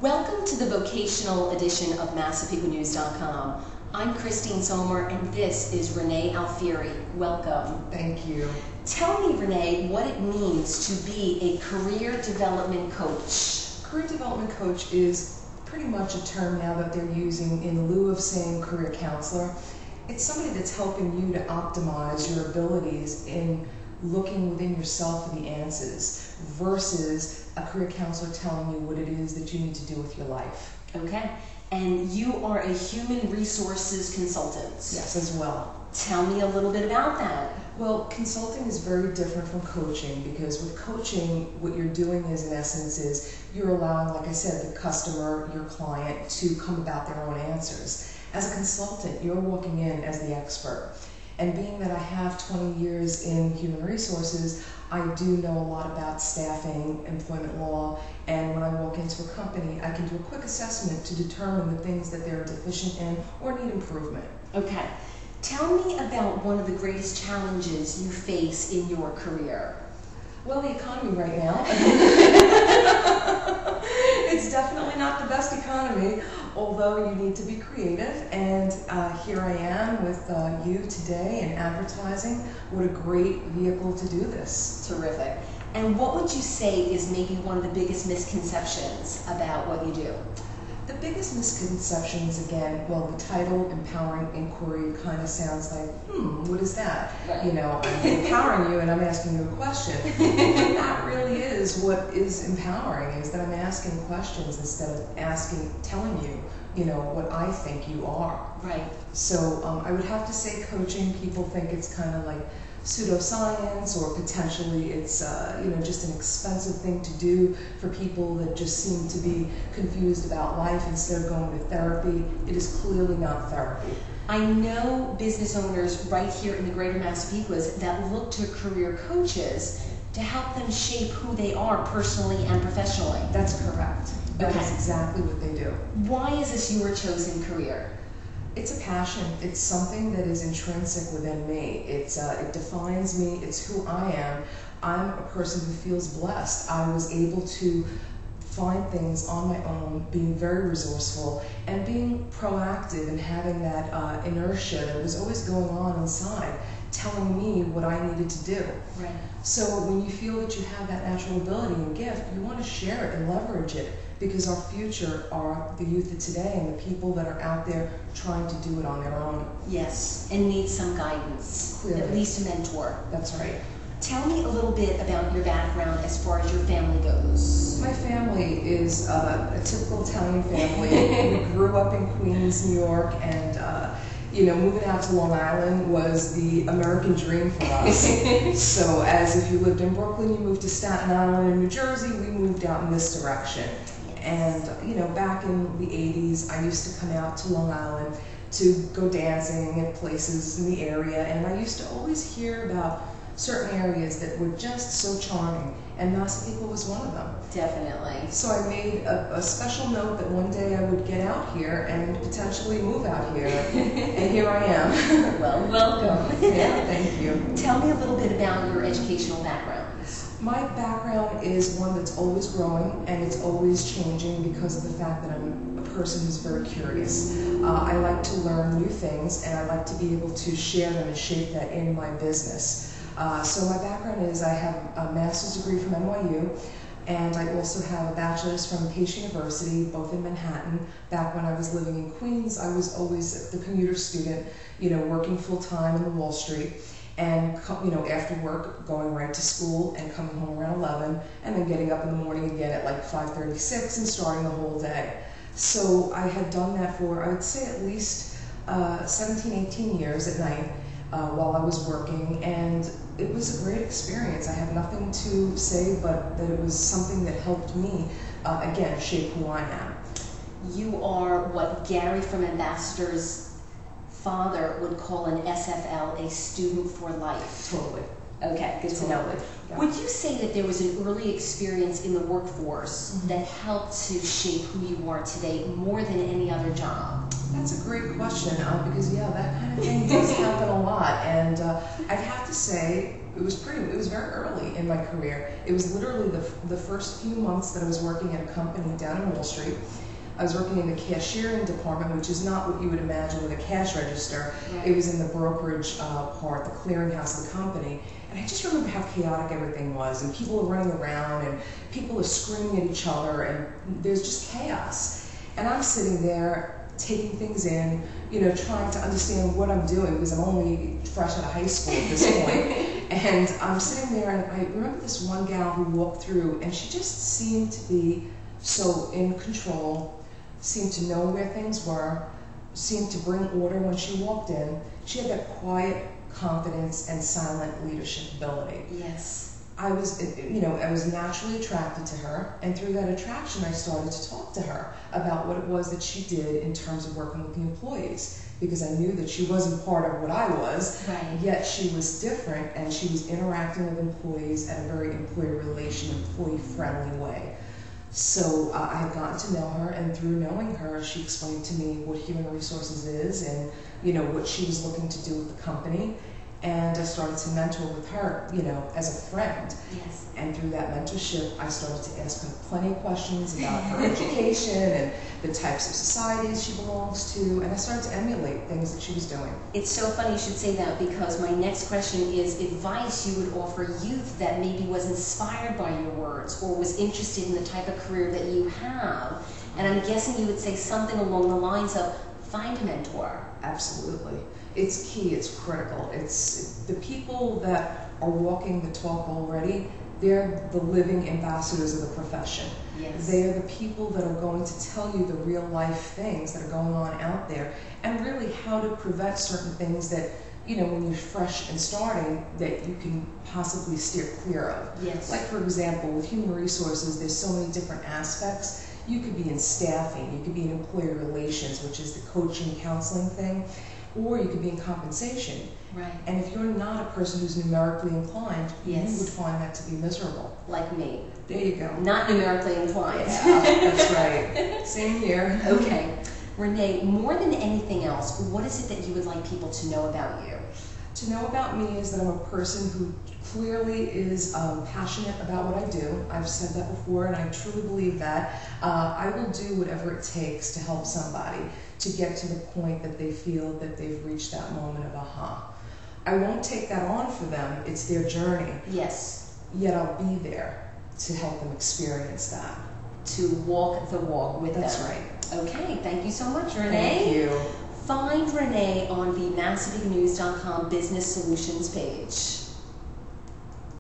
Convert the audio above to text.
Welcome to the vocational edition of MassapequaNews.com. I'm Christine Sommer and this is Renee Alfieri. Welcome. Thank you. Tell me, Renee, what it means to be a career development coach. Career development coach is pretty much a term now that they're using in lieu of saying career counselor. It's somebody that's helping you to optimize your abilities in looking within yourself for the answers versus a career counselor telling you what it is that you need to do with your life. Okay. And you are a human resources consultant. Yes, as well. Tell me a little bit about that. Well, consulting is very different from coaching because with coaching, what you're doing is, in essence, is you're allowing, like I said, the customer, your client, to come about their own answers. As a consultant, you're walking in as the expert. And being that I have 20 years in human resources, I do know a lot about staffing, employment law, and when I walk into a company, I can do a quick assessment to determine the things that they're deficient in or need improvement. Okay. Tell me about one of the greatest challenges you face in your career. Well, the economy right now. It's definitely not the best economy, although you need to be creative. And here I am with you today in advertising. What a great vehicle to do this. Terrific. And what would you say is maybe one of the biggest misconceptions about what you do? The biggest misconceptions, again, well, the title, Empowering Inquiry, kind of sounds like, what is that? Right. You know, I'm empowering you and I'm asking you a question. And that really is what is empowering, is that I'm asking questions instead of telling you, you know, what I think you are. Right. So I would have to say coaching, people think it's kind of like pseudoscience, or potentially it's you know, just an expensive thing to do for people that just seem to be confused about life instead of going to therapy. It is clearly not therapy. I know business owners right here in the greater Massapequas that look to career coaches to help them shape who they are personally and professionally. That's correct. That is exactly what they do. Why is this your chosen career? It's a passion. It's something that is intrinsic within me. It defines me. It's who I am. I'm a person who feels blessed. I was able to find things on my own, being very resourceful, and being proactive and having that inertia that was always going on inside, telling me what I needed to do. Right. So when you feel that you have that natural ability and gift, you want to share it and leverage it, because our future are the youth of today and the people that are out there trying to do it on their own. Yes, and need some guidance, Clearly. at least a mentor. That's right. Tell me a little bit about your background as far as your family goes. My family is a typical Italian family. We grew up in Queens, New York, and you know, moving out to Long Island was the American dream for us. So as if you lived in Brooklyn, you moved to Staten Island in New Jersey, we moved out in this direction. And you know, back in the 80s, I used to come out to Long Island to go dancing at places in the area, and I used to always hear about certain areas that were just so charming, and Massapequa was one of them. Definitely. So I made a special note that one day I would get out here and potentially move out here, and here I am. Well, welcome. Yeah, thank you. Tell me a little bit about your educational background. My background is one that's always growing and it's always changing because of the fact that I'm a person who's very curious. I like to learn new things, and I like to be able to share them and shape that in my business. So my background is I have a master's degree from NYU, and I also have a bachelor's from Acacia University, both in Manhattan. Back when I was living in Queens, I was always the commuter student, you know, working full-time in Wall Street. And you know, after work, going right to school and coming home around 11, and then getting up in the morning again at like 5:36 and starting the whole day. So I had done that for, I would say, at least 17, 18 years at night while I was working, and it was a great experience. I have nothing to say but that it was something that helped me, again, shape who I am. You are what Gary from Ambassador's father would call an SFL, a student for life. Totally. Okay, good to know. Yeah. Would you say that there was an early experience in the workforce that helped to shape who you are today more than any other job? That's a great question, because yeah, that kind of thing does happen a lot, and I'd have to say it was very early in my career. It was literally the first few months that I was working at a company down in Wall Street. I was working in the cashiering department, which is not what you would imagine with a cash register. Right. It was in the brokerage part, the clearinghouse of the company. And I just remember how chaotic everything was, and people were running around, and people are screaming at each other, and there's just chaos. And I'm sitting there taking things in, you know, trying to understand what I'm doing, because I'm only fresh out of high school at this point. And I'm sitting there, and I remember this one gal who walked through, and she just seemed to be so in control, seemed to know where things were, seemed to bring order when she walked in. She had that quiet confidence and silent leadership ability. Yes. I was naturally attracted to her, and through that attraction I started to talk to her about what it was that she did in terms of working with the employees, because I knew that she wasn't part of what I was, right. Yet she was different, and she was interacting with employees at a very employee-friendly way. So I had gotten to know her, and through knowing her, she explained to me what human resources is, and what she was looking to do with the company. And I started to mentor with her, as a friend. Yes. And through that mentorship, I started to ask her plenty of questions about her education and the types of societies she belongs to, and I started to emulate things that she was doing. It's so funny you should say that, because my next question is advice you would offer youth that maybe was inspired by your words or was interested in the type of career that you have. And I'm guessing you would say something along the lines of, find a mentor. Absolutely. It's key, it's critical. It's the people that are walking the talk already, they're the living ambassadors of the profession. Yes. They are the people that are going to tell you the real life things that are going on out there, and really how to prevent certain things that, when you're fresh and starting, that you can possibly steer clear of. Yes. Like, for example, with human resources, there's so many different aspects. You could be in staffing, you could be in employee relations, which is the coaching, counseling thing, or you could be in compensation. Right. And if you're not a person who's numerically inclined, yes. you would find that to be miserable. Like me. There you go. Not numerically inclined. Yeah, that's right. Same here. Okay. Renee, more than anything else, what is it that you would like people to know about you? To know about me is that I'm a person who clearly is passionate about what I do. I've said that before, and I truly believe that. I will do whatever it takes to help somebody to get to the point that they feel that they've reached that moment of aha. I won't take that on for them. It's their journey. Yes. Yet I'll be there to help them experience that. To walk the walk with them. That's right. Okay, thank you so much, Renee. Thank you. Find Renee on the MassapequaNews.com Business Solutions page.